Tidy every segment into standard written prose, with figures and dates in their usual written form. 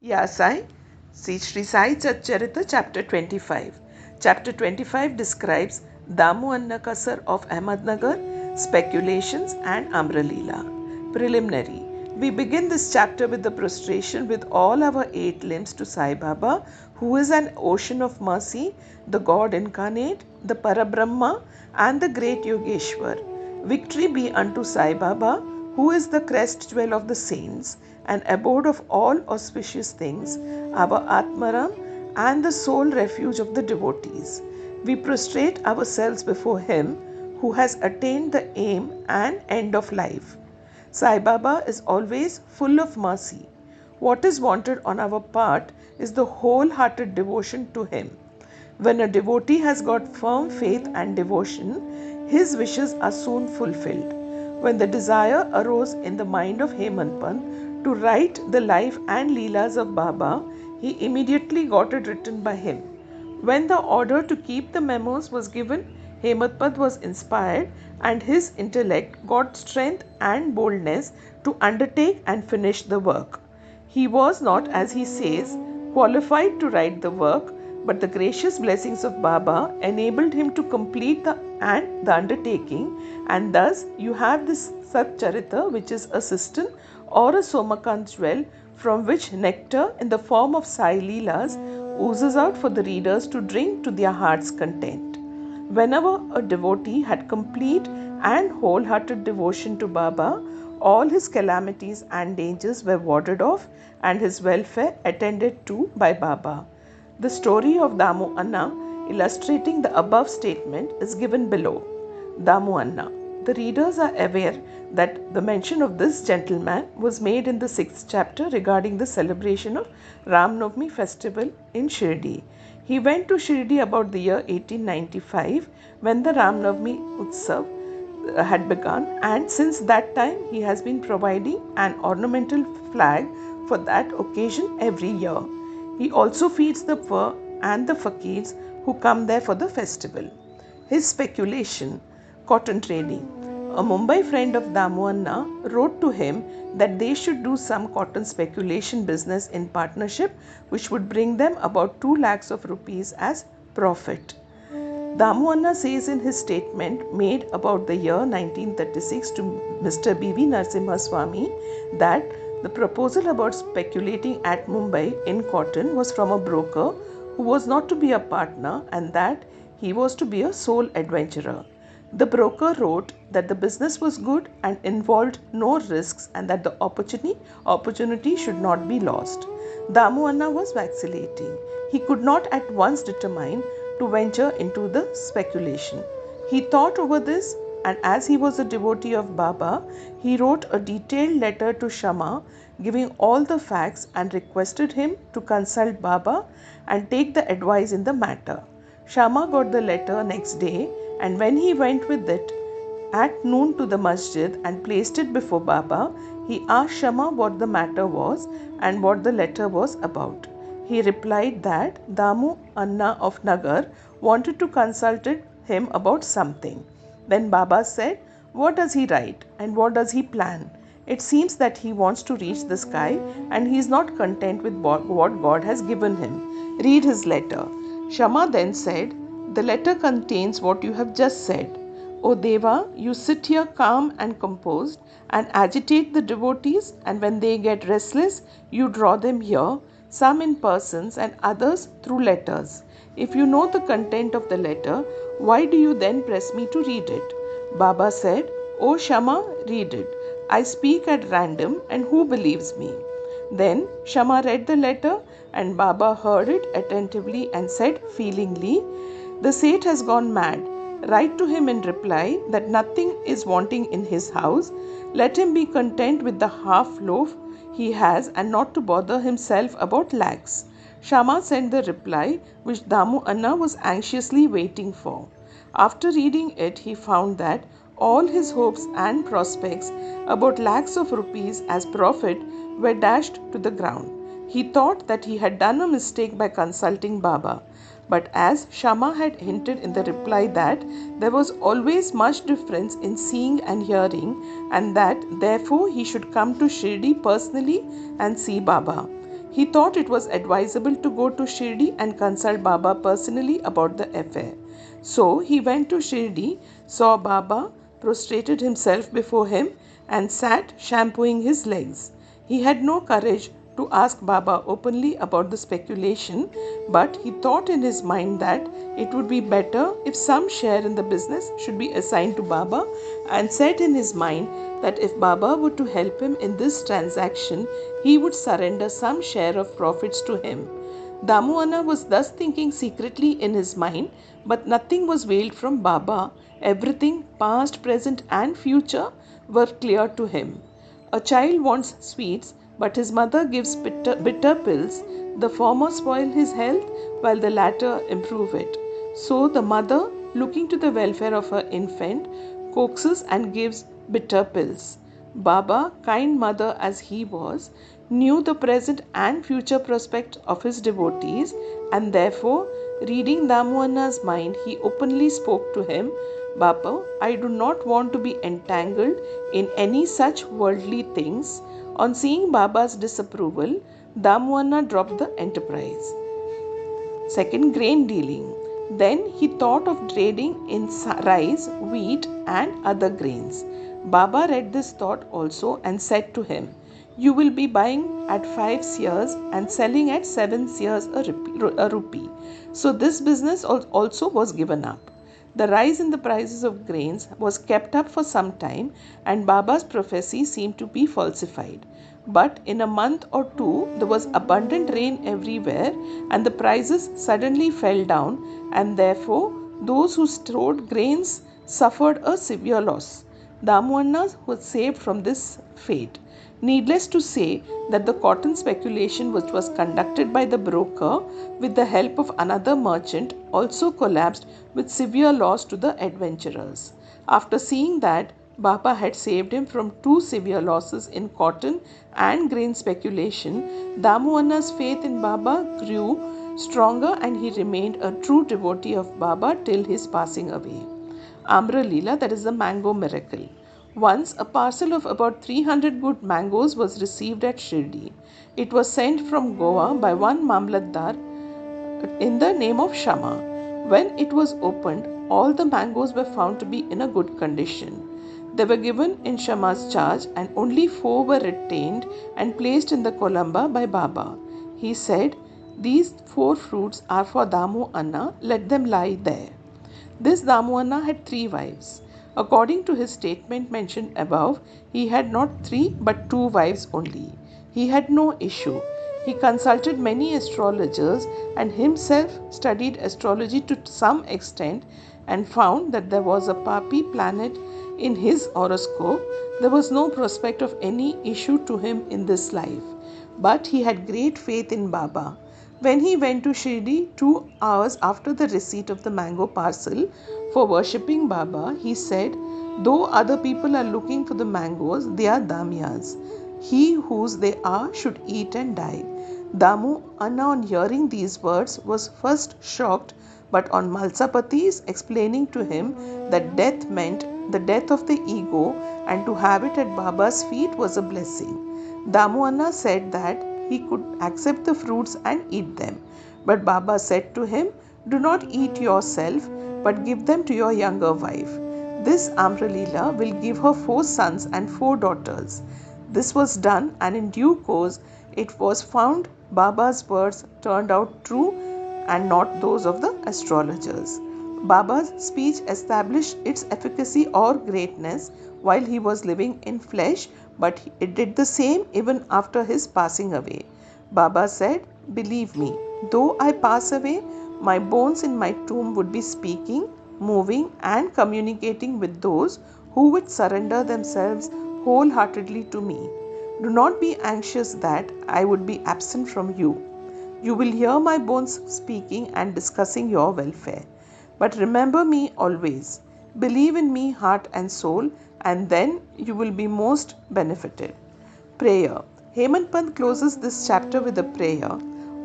Sai. See Shri Sai Satcharitra chapter 25. Chapter 25 describes Damu Annakasar of Ahmednagar, speculations and Amralila. Preliminary. We begin this chapter with the prostration with all our 8 limbs to Sai Baba, who is an ocean of mercy, the God incarnate, the Parabrahma and the great Yogeshwar. Victory be unto Sai Baba, who is the crest jewel of the saints, and abode of all auspicious things, our Atmaram and the sole refuge of the devotees. We prostrate ourselves before him who has attained the aim and end of life. Sai Baba is always full of mercy. What is wanted on our part is the wholehearted devotion to him. When a devotee has got firm faith and devotion, his wishes are soon fulfilled. When the desire arose in the mind of Hemant Pant to write the life and Leelas of Baba, he immediately got it written by him. When the order to keep the memos was given, Hemant Pant was inspired and his intellect got strength and boldness to undertake and finish the work. He was not, as he says, qualified to write the work, but the gracious blessings of Baba enabled him to complete the undertaking, and thus you have this Satcharitra, which is a cistern or a Somakant jewel from which nectar in the form of Sai Leelas oozes out for the readers to drink to their heart's content. Whenever a devotee had complete and wholehearted devotion to Baba, all his calamities and dangers were warded off and his welfare attended to by Baba. The story of Damu Anna, illustrating the above statement, is given below. Damu Anna. The readers are aware that the mention of this gentleman was made in the 6th chapter regarding the celebration of Ram Navami festival in Shirdi. He went to Shirdi about the year 1895 when the Ram Navami Utsav had begun, and since that time he has been providing an ornamental flag for that occasion every year. He also feeds the poor and the fakirs who come there for the festival. His speculation, cotton trading. A Mumbai friend of Damu Anna wrote to him that they should do some cotton speculation business in partnership, which would bring them about 2 lakhs of rupees as profit. Damu Anna says in his statement made about the year 1936 to Mr. B.V. Narasimha Swami that the proposal about speculating at Mumbai in cotton was from a broker who was not to be a partner and that he was to be a sole adventurer. The broker wrote that the business was good and involved no risks and that the opportunity should not be lost. Damu Anna was vacillating. He could not at once determine to venture into the speculation. He thought over this, and as he was a devotee of Baba, he wrote a detailed letter to Shama giving all the facts and requested him to consult Baba and take the advice in the matter. Shama got the letter next day, and when he went with it at noon to the masjid and placed it before Baba, he asked Shama what the matter was and what the letter was about. He replied that Damu Anna of Nagar wanted to consult him about something. Then Baba said, "What does he write and what does he plan? It seems that he wants to reach the sky and he is not content with what God has given him. Read his letter." Shama then said, "The letter contains what you have just said. O Deva, you sit here calm and composed and agitate the devotees, and when they get restless, you draw them here, some in persons and others through letters. If you know the content of the letter, why do you then press me to read it?" Baba said, "O Shama, read it. I speak at random, and who believes me?" Then Shama read the letter, and Baba heard it attentively and said feelingly, "The Seth has gone mad. Write to him in reply that nothing is wanting in his house. Let him be content with the half loaf he has and not to bother himself about lakhs." Shama sent the reply which Damu Anna was anxiously waiting for. After reading it, he found that all his hopes and prospects about lakhs of rupees as profit were dashed to the ground. He thought that he had done a mistake by consulting Baba. But as Shama had hinted in the reply that there was always much difference in seeing and hearing, and that therefore he should come to Shirdi personally and see Baba, He thought it was advisable to go to Shirdi and consult Baba personally about the affair. So he went to Shirdi, saw Baba, prostrated himself before him, and sat shampooing his legs. He had no courage to ask Baba openly about the speculation, but he thought in his mind that it would be better if some share in the business should be assigned to Baba, and said in his mind that if Baba were to help him in this transaction, he would surrender some share of profits to him. Damu Anna was thus thinking secretly in his mind, but nothing was veiled from Baba. Everything, past, present, and future, were clear to him. A child wants sweets, but his mother gives bitter pills. The former spoil his health, while the latter improve it. So the mother, looking to the welfare of her infant, coaxes and gives bitter pills. Baba, kind mother as he was, knew the present and future prospects of his devotees, and therefore, reading Damu Anna's mind, he openly spoke to him, Baba, I do not want to be entangled in any such worldly things. On seeing Baba's disapproval, Damu Anna dropped the enterprise. Second, grain dealing. Then he thought of trading in rice, wheat, and other grains. Baba read this thought also and said to him, You will be buying at 5 seers and selling at 7 seers a rupee. So this business also was given up. The rise in the prices of grains was kept up for some time, and Baba's prophecy seemed to be falsified. But in a month or two, there was abundant rain everywhere, and the prices suddenly fell down, and therefore those who stored grains suffered a severe loss. Damu Anna was saved from this fate. Needless to say that the cotton speculation which was conducted by the broker with the help of another merchant also collapsed with severe loss to the adventurers. After seeing that Baba had saved him from 2 severe losses in cotton and grain speculation, Damu Anna's faith in Baba grew stronger, and he remained a true devotee of Baba till his passing away. Amra Leela, that is the mango miracle. Once a parcel of about 300 good mangoes was received at Shirdi. It was sent from Goa by one Mamlatdar in the name of Shama. When it was opened, all the mangoes were found to be in a good condition. They were given in Shama's charge, and only 4 were retained and placed in the Columba by Baba. He said, These 4 fruits are for Damu Anna, let them lie there. This Damu Anna had 3 wives. According to his statement mentioned above, he had not 3 but 2 wives only. He had no issue. He consulted many astrologers and himself studied astrology to some extent, and found that there was a Papi planet in his horoscope. There was no prospect of any issue to him in this life. But he had great faith in Baba. When he went to Shirdi 2 hours after the receipt of the mango parcel for worshipping Baba, he said, Though other people are looking for the mangoes, they are Damyas. He whose they are should eat and die. Damu Anna, on hearing these words, was first shocked, but on Malsapati's explaining to him that death meant the death of the ego, and to have it at Baba's feet was a blessing. Damu Anna said that he could accept the fruits and eat them. But Baba said to him, Do not eat yourself, but give them to your younger wife. This Amra Leela will give her 4 sons and 4 daughters. This was done, and in due course it was found Baba's words turned out true and not those of the astrologers. Baba's speech established its efficacy or greatness while he was living in flesh, but it did the same even after his passing away. Baba said, Believe me, though I pass away, my bones in my tomb would be speaking, moving, and communicating with those who would surrender themselves wholeheartedly to me. Do not be anxious that I would be absent from you. You will hear my bones speaking and discussing your welfare. But remember me always. Believe in me heart and soul, and then you will be most benefited. Prayer. Hemant Pant closes this chapter with a prayer.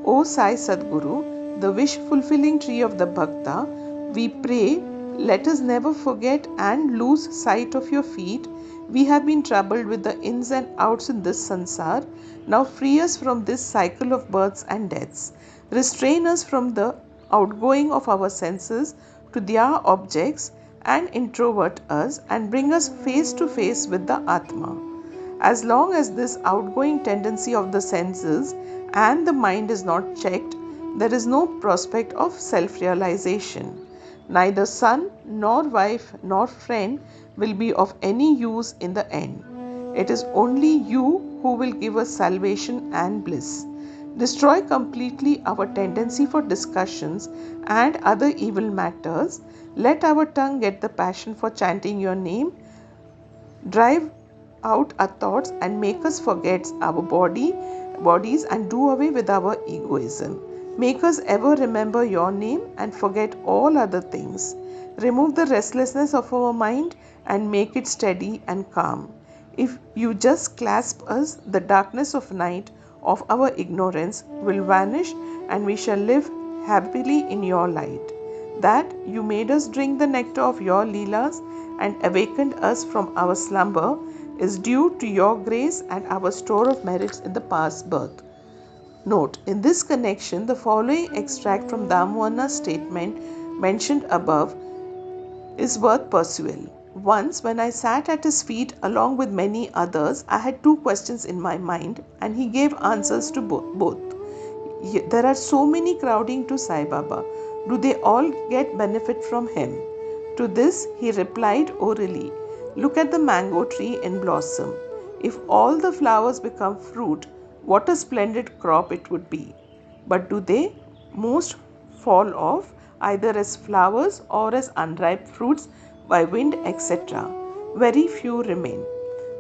O Sai Sadguru, the wish-fulfilling tree of the Bhakta, we pray, let us never forget and lose sight of your feet. We have been troubled with the ins and outs in this sansar. Now free us from this cycle of births and deaths. Restrain us from the outgoing of our senses to their objects and introvert us and bring us face to face with the Atma. As long as this outgoing tendency of the senses and the mind is not checked, there is no prospect of self-realization. Neither son, nor wife, nor friend will be of any use in the end. It is only you who will give us salvation and bliss. Destroy completely our tendency for discussions and other evil matters. Let our tongue get the passion for chanting your name. Drive out our thoughts and make us forget our bodies and do away with our egoism. Make us ever remember your name and forget all other things. Remove the restlessness of our mind and make it steady and calm. If you just clasp us, the darkness of night of our ignorance will vanish and we shall live happily in your light. That you made us drink the nectar of your Leelas and awakened us from our slumber is due to your grace and our store of merits in the past birth. Note, in this connection, the following extract from Damohanna's statement mentioned above is worth perusal. Once, when I sat at his feet along with many others, I had two questions in my mind and he gave answers to both. There are so many crowding to Sai Baba. Do they all get benefit from him? To this he replied orally, look at the mango tree in blossom. If all the flowers become fruit, what a splendid crop it would be. But do they? Most fall off either as flowers or as unripe fruits by wind, etc. Very few remain.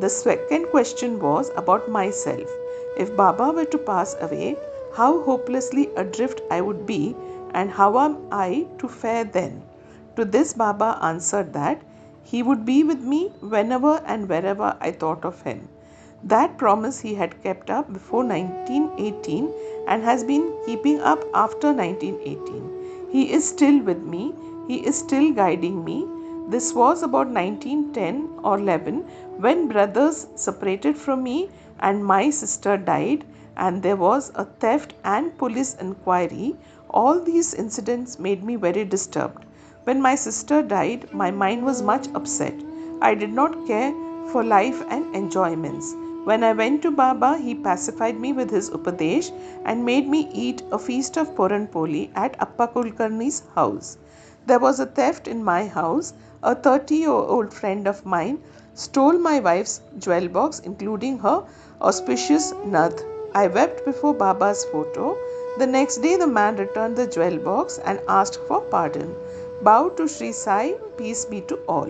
The second question was about myself. If Baba were to pass away, how hopelessly adrift I would be, and how am I to fare then? To this Baba answered that he would be with me whenever and wherever I thought of him. That promise he had kept up before 1918 and has been keeping up after 1918. He is still with me. He is still guiding me. This was about 1910 or 11 when brothers separated from me and my sister died and there was a theft and police inquiry. All these incidents made me very disturbed. When my sister died, my mind was much upset. I did not care for life and enjoyments. When I went to Baba, he pacified me with his Upadesh and made me eat a feast of Puran Poli at Appa Kulkarni's house. There was a theft in my house. A 30-year-old friend of mine stole my wife's jewel box, including her auspicious nath. I wept before Baba's photo. The next day, the man returned the jewel box and asked for pardon. Bow to Shri Sai, peace be to all.